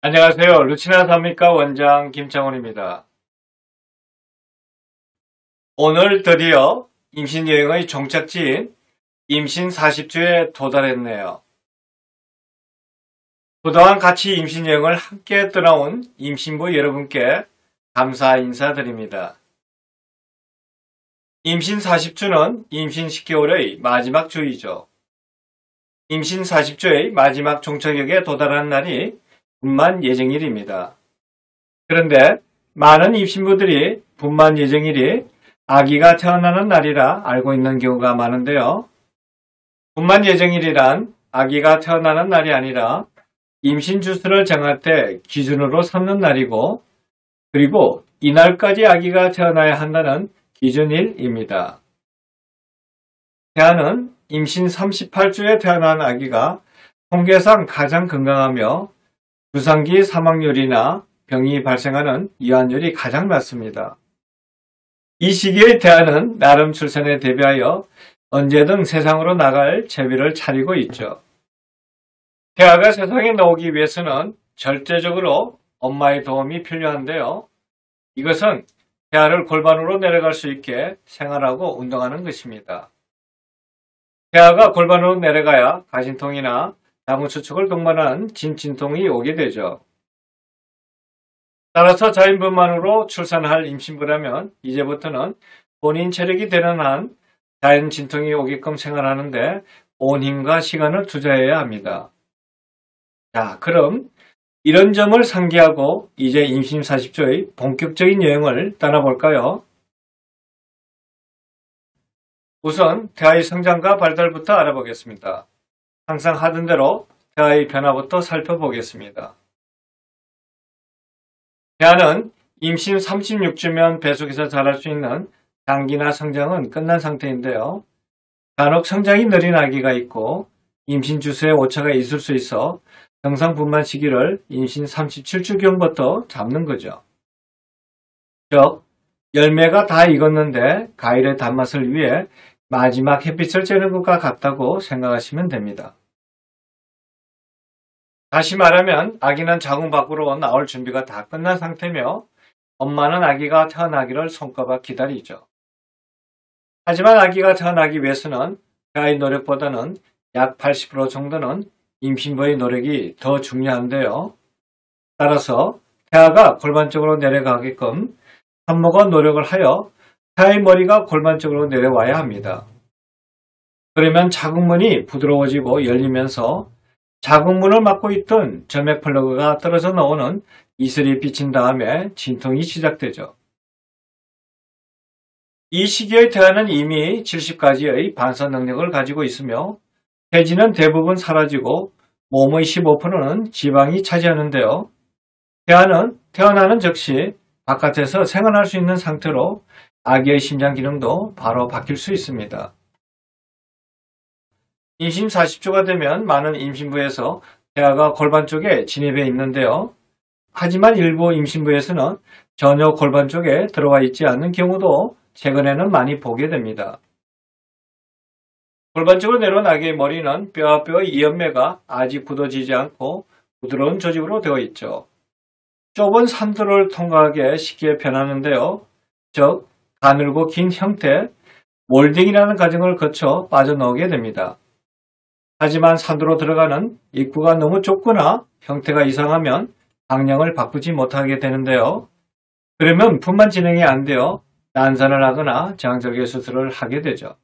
안녕하세요. 루치나 산미과 원장 김창훈입니다. 오늘 드디어 임신여행의 종착지인 임신 40주에 도달했네요. 그동안 같이 임신여행을 함께 떠나온 임신부 여러분께 감사 인사드립니다. 임신 40주는 임신 10개월의 마지막 주이죠. 임신 40주의 마지막 종착역에 도달한 날이 분만 예정일입니다. 그런데 많은 임신부들이 분만 예정일이 아기가 태어나는 날이라 알고 있는 경우가 많은데요. 분만 예정일이란 아기가 태어나는 날이 아니라 임신 주수를 정할 때 기준으로 삼는 날이고, 그리고 이날까지 아기가 태어나야 한다는 기준일입니다. 태아는 임신 38주에 태어난 아기가 통계상 가장 건강하며 유산기 사망률이나 병이 발생하는 이완율이 가장 낮습니다. 이 시기의 태아는 나름 출산에 대비하여 언제든 세상으로 나갈 채비를 차리고 있죠. 태아가 세상에 나오기 위해서는 절대적으로 엄마의 도움이 필요한데요. 이것은 태아를 골반으로 내려갈 수 있게 생활하고 운동하는 것입니다. 태아가 골반으로 내려가야 가진통이나 자궁수축을 동반한 진진통이 오게 되죠. 따라서 자연분만으로 출산할 임신부라면 이제부터는 본인 체력이 되는 한 자연 진통이 오게끔 생활하는데 온 힘과 시간을 투자해야 합니다. 자, 그럼 이런 점을 상기하고 이제 임신 40주의 본격적인 여행을 떠나볼까요? 우선 태아의 성장과 발달부터 알아보겠습니다. 항상 하던 대로 태아의 변화부터 살펴보겠습니다. 태아는 임신 36주면 뱃속에서 자랄 수 있는 장기나 성장은 끝난 상태인데요. 간혹 성장이 느린 아기가 있고 임신 주수에 오차가 있을 수 있어 정상 분만 시기를 임신 37주경부터 잡는 거죠. 즉, 열매가 다 익었는데 과일의 단맛을 위해 마지막 햇빛을 쬐는 것과 같다고 생각하시면 됩니다. 다시 말하면 아기는 자궁 밖으로 나올 준비가 다 끝난 상태며 엄마는 아기가 태어나기를 손꼽아 기다리죠. 하지만 아기가 태어나기 위해서는 태아의 노력보다는 약 80% 정도는 임신부의 노력이 더 중요한데요. 따라서 태아가 골반 쪽으로 내려가게끔 산모가 노력을 하여 태아의 머리가 골반 쪽으로 내려와야 합니다. 그러면 자궁문이 부드러워지고 열리면서 자궁문을 막고 있던 점액 플러그가 떨어져 나오는 이슬이 비친 다음에 진통이 시작되죠. 이 시기의 태아는 이미 70가지의 반사 능력을 가지고 있으며 폐지는 대부분 사라지고 몸의 15%는 지방이 차지하는데요. 태아는 태어나는 즉시 바깥에서 생활할 수 있는 상태로 아기의 심장 기능도 바로 바뀔 수 있습니다. 임신 40주가 되면 많은 임신부에서 태아가 골반 쪽에 진입해 있는데요. 하지만 일부 임신부에서는 전혀 골반 쪽에 들어와 있지 않는 경우도 최근에는 많이 보게 됩니다. 골반 쪽으로 내려온 아기의 머리는 뼈와 뼈의 이연매가 아직 굳어지지 않고 부드러운 조직으로 되어 있죠. 좁은 산도를 통과하게 쉽게 변하는데요. 즉, 가늘고 긴 형태, 몰딩이라는 과정을 거쳐 빠져나오게 됩니다. 하지만 산도로 들어가는 입구가 너무 좁거나 형태가 이상하면 방향을 바꾸지 못하게 되는데요. 그러면 분만 진행이 안 되어 난산을 하거나 제왕절개 수술을 하게 되죠.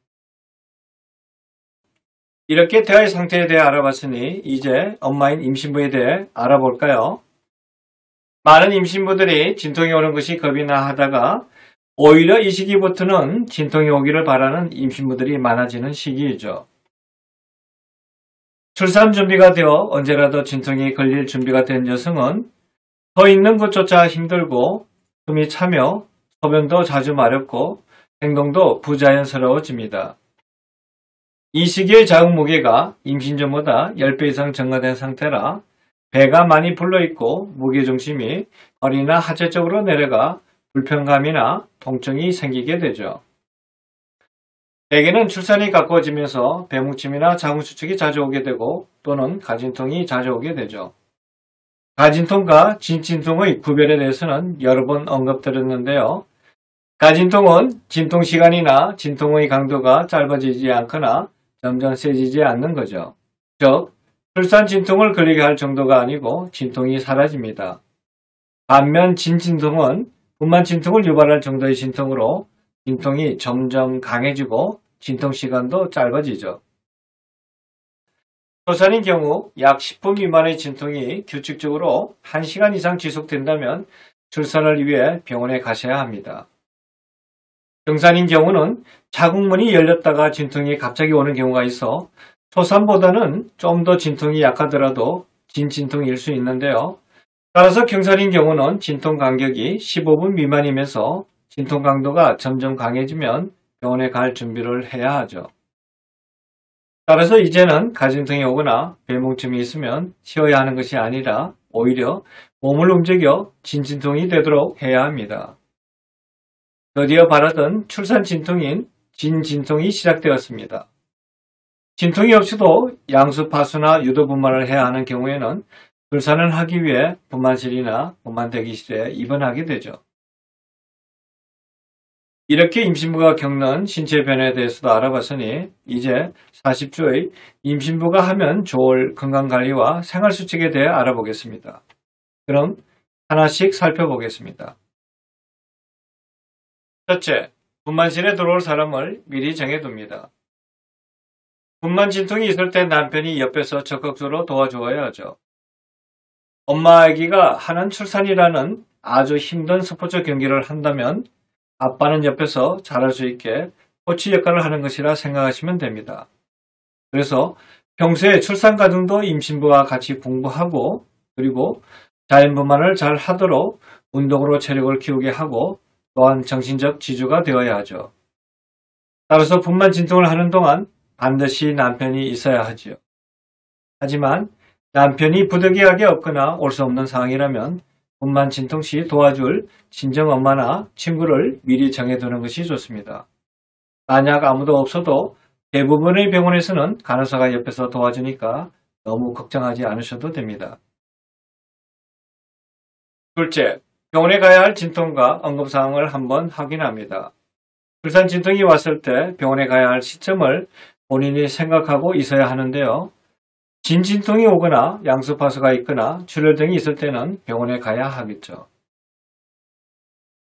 이렇게 태아의 상태에 대해 알아봤으니 이제 엄마인 임신부에 대해 알아볼까요? 많은 임신부들이 진통이 오는 것이 겁이나 하다가 오히려 이 시기부터는 진통이 오기를 바라는 임신부들이 많아지는 시기이죠. 출산 준비가 되어 언제라도 진통이 걸릴 준비가 된 여성은 서 있는 것조차 힘들고 숨이 차며 소변도 자주 마렵고 행동도 부자연스러워집니다. 이 시기의 자궁 무게가 임신 전보다 10배 이상 증가된 상태라 배가 많이 불러있고 무게중심이 허리나 하체 쪽으로 내려가 불편감이나 통증이 생기게 되죠. 대개는 출산이 가까워지면서 배뭉침이나 자궁수축이 자주 오게 되고 또는 가진통이 자주 오게 되죠. 가진통과 진진통의 구별에 대해서는 여러 번 언급드렸는데요. 가진통은 진통시간이나 진통의 강도가 짧아지지 않거나 점점 세지지 않는 거죠. 즉, 출산 진통을 걸리게 할 정도가 아니고 진통이 사라집니다. 반면 진진통은 분만 진통을 유발할 정도의 진통으로 진통이 점점 강해지고 진통시간도 짧아지죠. 초산인 경우 약 10분 미만의 진통이 규칙적으로 1시간 이상 지속된다면 출산을 위해 병원에 가셔야 합니다. 경산인 경우는 자궁문이 열렸다가 진통이 갑자기 오는 경우가 있어 초산보다는 좀 더 진통이 약하더라도 진진통일 수 있는데요. 따라서 경산인 경우는 진통 간격이 15분 미만이면서 진통 강도가 점점 강해지면 병원에 갈 준비를 해야 하죠. 따라서 이제는 가진통이 오거나 배뭉침이 있으면 쉬어야 하는 것이 아니라 오히려 몸을 움직여 진진통이 되도록 해야 합니다. 드디어 바라던 출산 진통인 진진통이 시작되었습니다. 진통이 없이도 양수파수나 유도분만을 해야 하는 경우에는 출산을 하기 위해 분만실이나 분만대기실에 입원하게 되죠. 이렇게 임신부가 겪는 신체 변화에 대해서도 알아봤으니 이제 40주의 임신부가 하면 좋을 건강관리와 생활수칙에 대해 알아보겠습니다. 그럼 하나씩 살펴보겠습니다. 첫째, 분만실에 들어올 사람을 미리 정해둡니다. 분만 진통이 있을 때 남편이 옆에서 적극적으로 도와주어야 하죠. 엄마 아기가 하는 출산이라는 아주 힘든 스포츠 경기를 한다면 아빠는 옆에서 잘할 수 있게 코치 역할을 하는 것이라 생각하시면 됩니다. 그래서 평소에 출산 과정도 임신부와 같이 공부하고 그리고 자연분만을 잘 하도록 운동으로 체력을 키우게 하고 또한 정신적 지주가 되어야 하죠. 따라서 분만 진통을 하는 동안 반드시 남편이 있어야 하지요. 하지만 남편이 부득이하게 없거나 올 수 없는 상황이라면 분만 진통 시 도와줄 친정엄마나 친구를 미리 정해두는 것이 좋습니다. 만약 아무도 없어도 대부분의 병원에서는 간호사가 옆에서 도와주니까 너무 걱정하지 않으셔도 됩니다. 둘째, 병원에 가야 할 진통과 응급사항을 한번 확인합니다. 출산 진통이 왔을 때 병원에 가야 할 시점을 본인이 생각하고 있어야 하는데요. 진진통이 오거나 양수파수가 있거나 출혈 등이 있을 때는 병원에 가야 하겠죠.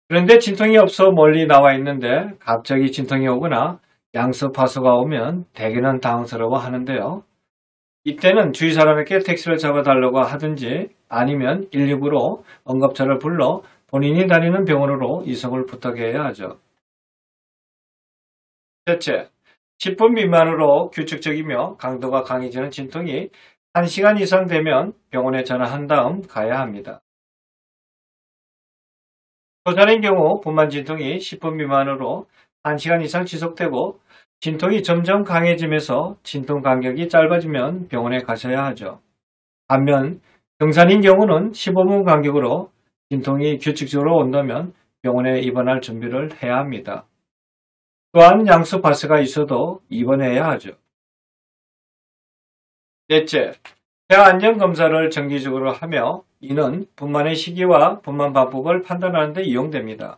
그런데 진통이 없어 멀리 나와 있는데 갑자기 진통이 오거나 양수파수가 오면 대개는 당황스러워 하는데요. 이때는 주위 사람에게 택시를 잡아달라고 하든지 아니면 119로 응급차를 불러 본인이 다니는 병원으로 이송을 부탁해야 하죠. 셋째, 10분 미만으로 규칙적이며 강도가 강해지는 진통이 1시간 이상 되면 병원에 전화한 다음 가야 합니다. 초산인 경우 분만 진통이 10분 미만으로 1시간 이상 지속되고 진통이 점점 강해지면서 진통 간격이 짧아지면 병원에 가셔야 하죠. 반면 경산인 경우는 15분 간격으로 진통이 규칙적으로 온다면 병원에 입원할 준비를 해야 합니다. 또한 양수파스가 있어도 입원해야 하죠. 넷째, 폐안전검사를 정기적으로 하며 이는 분만의 시기와 분만 방법을 판단하는 데 이용됩니다.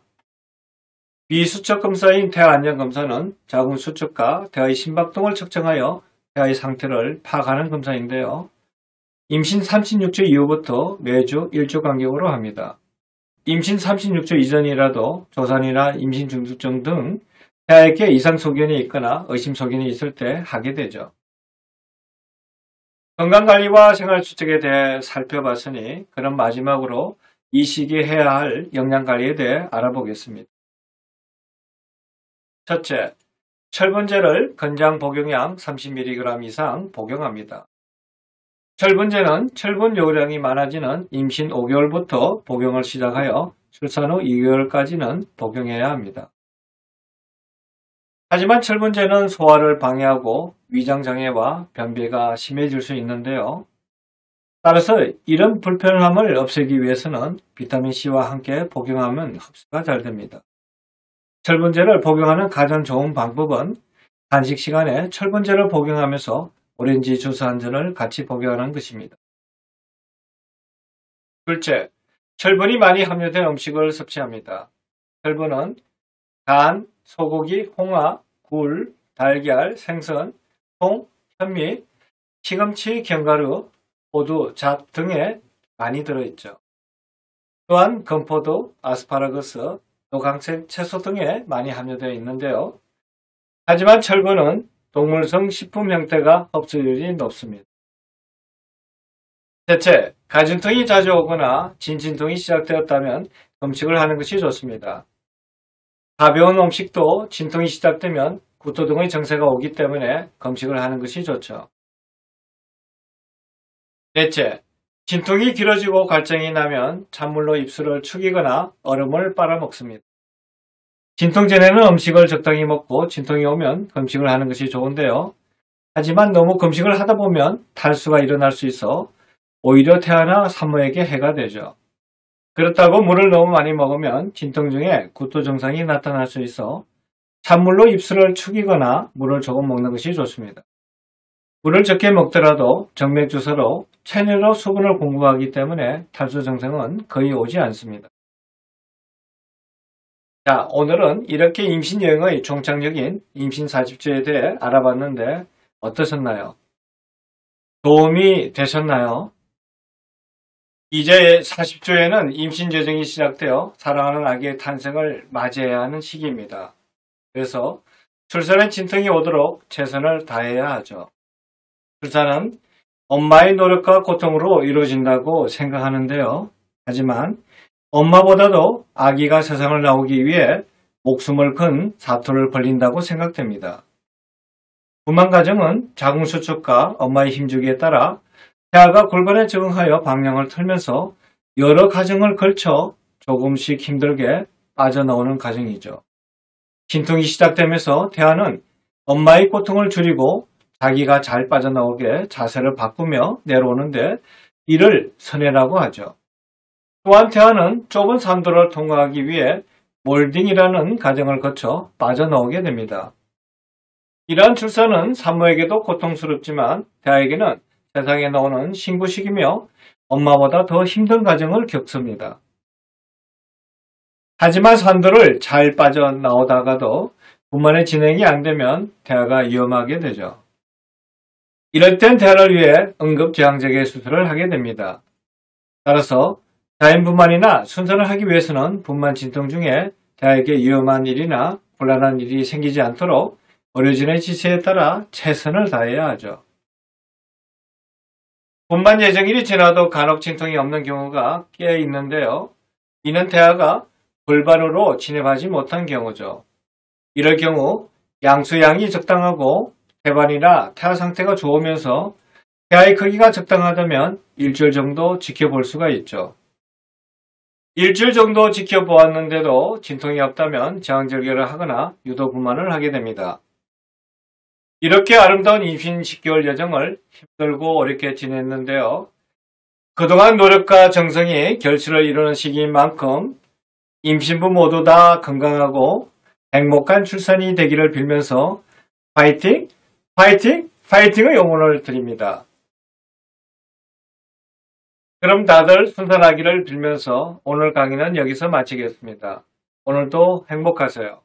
비수척 검사인 태아안전검사는 자궁 수축과 태아의 심박동을 측정하여 태아의 상태를 파악하는 검사인데요. 임신 36주 이후부터 매주 1주 간격으로 합니다. 임신 36주 이전이라도 조산이나 임신 중두증 등 태아에게 이상 소견이 있거나 의심 소견이 있을 때 하게 되죠. 건강관리와 생활수칙에 대해 살펴봤으니 그럼 마지막으로 이 시기에 해야 할 영양관리에 대해 알아보겠습니다. 첫째, 철분제를 건장 복용량 30mg 이상 복용합니다. 철분제는 철분 요구량이 많아지는 임신 5개월부터 복용을 시작하여 출산 후 2개월까지는 복용해야 합니다. 하지만 철분제는 소화를 방해하고 위장장애와 변비가 심해질 수 있는데요. 따라서 이런 불편함을 없애기 위해서는 비타민C와 함께 복용하면 흡수가 잘 됩니다. 철분제를 복용하는 가장 좋은 방법은 간식 시간에 철분제를 복용하면서 오렌지 주스 한 잔을 같이 복용하는 것입니다. 둘째, 철분이 많이 함유된 음식을 섭취합니다. 철분은 간, 소고기, 홍합, 굴, 달걀, 생선, 콩, 현미, 시금치, 견과류, 호두, 잣 등에 많이 들어있죠. 또한 건포도, 아스파라거스, 노강색 채소 등에 많이 함유되어 있는데요. 하지만 철분은 동물성 식품 형태가 흡수율이 높습니다. 셋째, 가진통이 자주 오거나 진진통이 시작되었다면 금식을 하는 것이 좋습니다. 가벼운 음식도 진통이 시작되면 구토 등의 증세가 오기 때문에 금식을 하는 것이 좋죠. 넷째, 진통이 길어지고 갈증이 나면 찬물로 입술을 축이거나 얼음을 빨아먹습니다. 진통 전에는 음식을 적당히 먹고 진통이 오면 금식을 하는 것이 좋은데요. 하지만 너무 금식을 하다 보면 탈수가 일어날 수 있어 오히려 태아나 산모에게 해가 되죠. 그렇다고 물을 너무 많이 먹으면 진통 중에 구토 증상이 나타날 수 있어 찬물로 입술을 축이거나 물을 조금 먹는 것이 좋습니다. 물을 적게 먹더라도 정맥 주사로 체내로 수분을 공급하기 때문에 탈수 증상은 거의 오지 않습니다. 자, 오늘은 이렇게 임신 여행의 종착역인 임신 40주에 대해 알아봤는데 어떠셨나요? 도움이 되셨나요? 이제 40주에는 임신 여정이 시작되어 사랑하는 아기의 탄생을 맞이해야 하는 시기입니다. 그래서 출산에 진통이 오도록 최선을 다해야 하죠. 출산은 엄마의 노력과 고통으로 이루어진다고 생각하는데요. 하지만 엄마보다도 아기가 세상을 나오기 위해 목숨을 건 사투를 벌린다고 생각됩니다. 분만 가정은 자궁수축과 엄마의 힘주기에 따라 태아가 골반에 적응하여 방향을 틀면서 여러 과정을 걸쳐 조금씩 힘들게 빠져나오는 과정이죠. 진통이 시작되면서 태아는 엄마의 고통을 줄이고 자기가 잘 빠져나오게 자세를 바꾸며 내려오는데 이를 선회라고 하죠. 또한 태아는 좁은 산도를 통과하기 위해 몰딩이라는 과정을 거쳐 빠져나오게 됩니다. 이러한 출산은 산모에게도 고통스럽지만 태아에게는 세상에 나오는 신부식이며 엄마보다 더 힘든 과정을 겪습니다. 하지만 산도를 잘 빠져나오다가도 분만의 진행이 안 되면 태아가 위험하게 되죠. 이럴 땐 태아를 위해 응급제왕절개 수술을 하게 됩니다. 따라서 자연분만이나 순산을 하기 위해서는 분만 진통 중에 태아에게 위험한 일이나 곤란한 일이 생기지 않도록 의료진의 지시에 따라 최선을 다해야 하죠. 분만 예정일이 지나도 간혹 진통이 없는 경우가 꽤 있는데요. 이는 태아가 골반으로 진입하지 못한 경우죠. 이럴 경우 양수양이 적당하고 태반이나 태아 상태가 좋으면서 태아의 크기가 적당하다면 일주일 정도 지켜볼 수가 있죠. 일주일 정도 지켜보았는데도 진통이 없다면 제왕절개를 하거나 유도분만을 하게 됩니다. 이렇게 아름다운 임신 10개월 여정을 힘들고 어렵게 지냈는데요. 그동안 노력과 정성이 결실을 이루는 시기인 만큼 임신부 모두 다 건강하고 행복한 출산이 되기를 빌면서 파이팅! 파이팅! 파이팅의 응원을 드립니다. 그럼 다들 순산하기를 빌면서 오늘 강의는 여기서 마치겠습니다. 오늘도 행복하세요.